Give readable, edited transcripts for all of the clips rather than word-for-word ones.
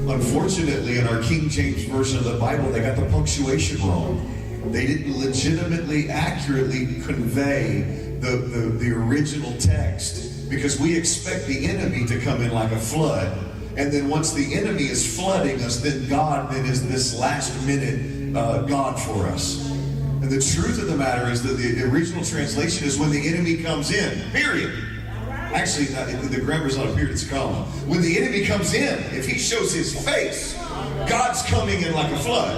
Unfortunately, in our King James Version of the Bible, they got the punctuation wrong. They didn't legitimately, accurately convey the original text, because we expect the enemy to come in like a flood. And then once the enemy is flooding us, then God then is this last minute God for us. And the truth of the matter is that the original translation is when the enemy comes in, period. Actually, the grammar's not a period, it's a comma. When the enemy comes in, if he shows his face, God's coming in like a flood.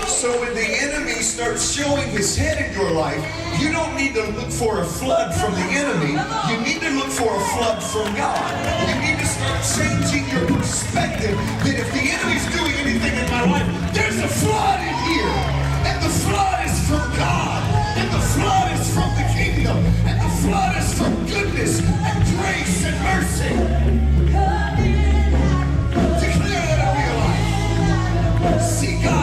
So when the enemy starts showing his head in your life, you don't need to look for a flood from the enemy. You need to look for a flood from God. You need to start changing your perspective that if the enemy's doing anything in my life, there's a flood in here. And the flood is from God. And the flood is from the kingdom. And the flood is from goodness and grace and mercy. Declare that over your life. See God.